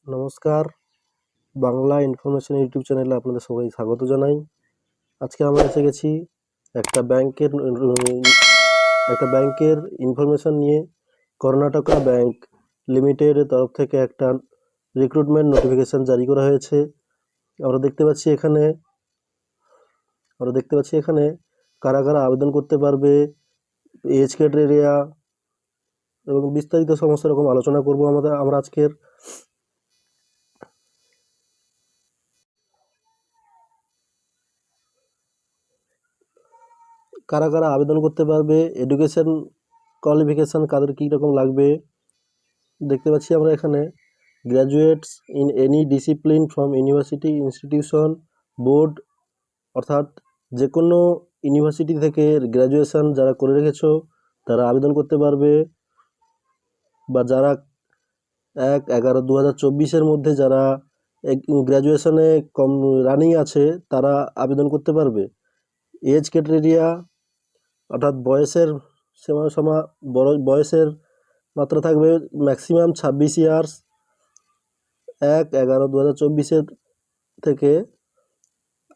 নমস্কার, Bangla information YouTube চ্যানেলে আপনাদের সবাই স্বাগত জানাই। আজকে আমরা এসে গেছি একটা ব্যাংকের ইনফরমেশন নিয়ে। কর্ণাটকা ব্যাংক লিমিটেডের তরফ থেকে একটা রিক্রুটমেন্ট নোটিফিকেশন জারি করা হয়েছে। আমরা দেখতে পাচ্ছি এখানে কারা কারা আবেদন করতে পারবে, এজ ক্রাইটেরিয়া এবং বিস্তারিত সমস্ত রকম আলোচনা করব আমরা আজকের। কারা কারা আবেদন করতে পারবে, এডুকেশন কোয়ালিফিকেশান কাদের কী রকম লাগবে দেখতে পাচ্ছি আমরা এখানে। Graduates in any discipline from university institution board, অর্থাৎ যে কোনো ইউনিভার্সিটি থেকে গ্র্যাজুয়েশন যারা করে রেখেছো তারা আবেদন করতে পারবে, বা যারা 1/11/2024 মধ্যে যারা গ্র্যাজুয়েশনে রানিং আছে তারা আবেদন করতে পারবে। এজ ক্রাইটেরিয়া অর্থাৎ বয়সের মাত্রা থাকবে ম্যাক্সিমাম 26 ইয়ার্স 1/11/2024 থেকে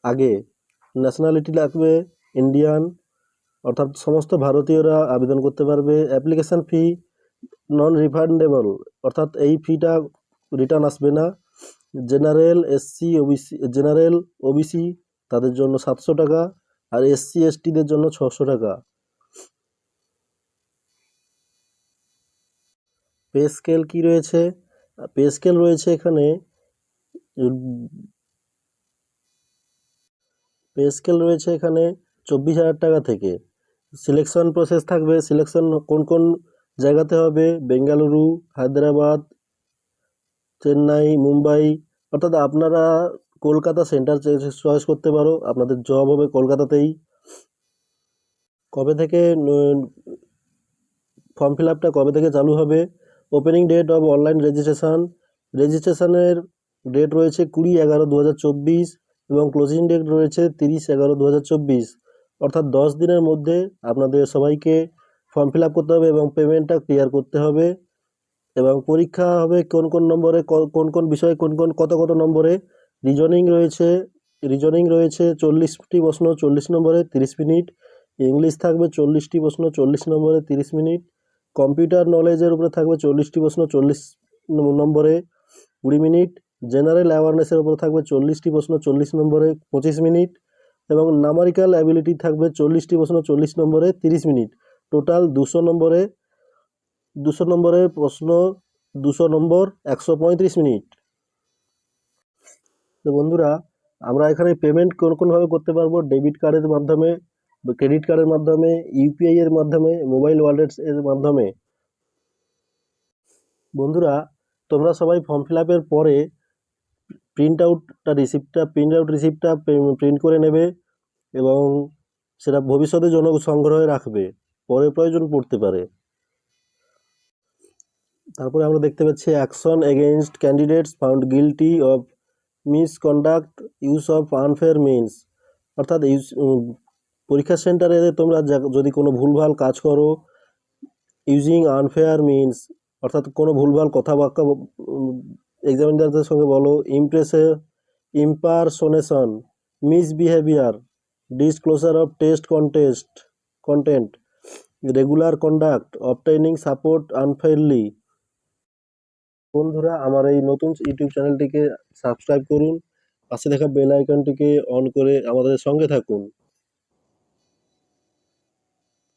আগে। ন্যাশনালিটি লাগবে ইন্ডিয়ান, অর্থাৎ সমস্ত ভারতীয়রা আবেদন করতে পারবে। অ্যাপ্লিকেশান ফি নন রিফান্ডেবল, অর্থাৎ এই ফিটা রিটার্ন আসবে না। জেনারেল ওবিসি তাদের জন্য 700 টাকা, আর SC STদের জন্য 600 টাকা। পে স্কেল কী রয়েছে? পে স্কেল রয়েছে এখানে 24,000 টাকা থেকে। সিলেকশন প্রসেস থাকবে, সিলেকশন কোন কোন জায়গাতে হবে: বেঙ্গালুরু, হায়দ্রাবাদ, চেন্নাই, মুম্বাই। অর্থাৎ আপনারা কলকাতা সেন্টার চয়েস করতে পারো, আপনাদের জব হবে কলকাতাতেই। কবে থেকে ফর্ম ফিল আপটা কবে থেকে চালু হবে? ওপেনিং ডেট অফ অনলাইন রেজিস্ট্রেশনের ডেট রয়েছে 20/11/2024 এবং ক্লোজিং ডেট রয়েছে 30/11/2024, অর্থাৎ 10 দিনের মধ্যে আপনাদের সবাইকে ফর্ম ফিল আপ করতে হবে এবং পেমেন্টটা ক্লিয়ার করতে হবে। এবং পরীক্ষা হবে কোন কোন নম্বরে, কোন কোন বিষয়ে, কত কত নম্বরে। রিজনিং রয়েছে 40টি প্রশ্ন 40 নম্বরে 30 মিনিট। ইংলিশ থাকবে 40টি প্রশ্ন 40 নম্বরে 30 মিনিট। কম্পিউটার নলেজের উপরে থাকবে 40টি প্রশ্ন 40 নম্বরে 20 মিনিট। জেনারেল অ্যাওয়ারনেসের উপরে থাকবে 40টি প্রশ্ন 40 নম্বরে 25 মিনিট। এবং নামারিক্যাল অ্যাবিলিটি থাকবে 40টি প্রশ্ন 40 নম্বরে 30 মিনিট। টোটাল 200 নম্বরের প্রশ্ন, 200 নম্বর, 135 মিনিট। তো বন্ধুরা, আমরা এখানে পেমেন্ট কোনভাবে করতে পারবো: ডেবিট কার্ডের মাধ্যমে, ক্রেডিট কার্ডের মাধ্যমে, UPI এর মাধ্যমে, মোবাইল ওয়ালেটস এর মাধ্যমে। বন্ধুরা, তোমরা সবাই ফর্ম ফিল আপের পরে প্রিন্ট আউট রিসিপ্টটা প্রিন্ট করে নেবে এবং সেটা ভবিষ্যতের জন্য সংগ্রহে রাখবে, পরে প্রয়োজন পড়তে পারে। তারপরে আমরা দেখতে পাচ্ছি action against candidates found guilty of misconduct use of unfair means, অর্থাৎ পরীক্ষা সেন্টারে তোমরা যদি কোনো ভুলভাল কাজ করো, ইউজিং আনফেয়ার মিনস অর্থাৎ কোনো ভুলভাল কথাবার্তা এক্সামিনারদের সঙ্গে বলো, impersonation, misbehaviour, disclosure of test content, regular conduct, obtaining support unfairly. বন্ধুরা, আমার এই নতুন ইউটিউব চ্যানেলটিকে সাবস্ক্রাইব করুন, পাশে থাকা বেল আইকনটিকে অন করে আমাদের সঙ্গে থাকুন।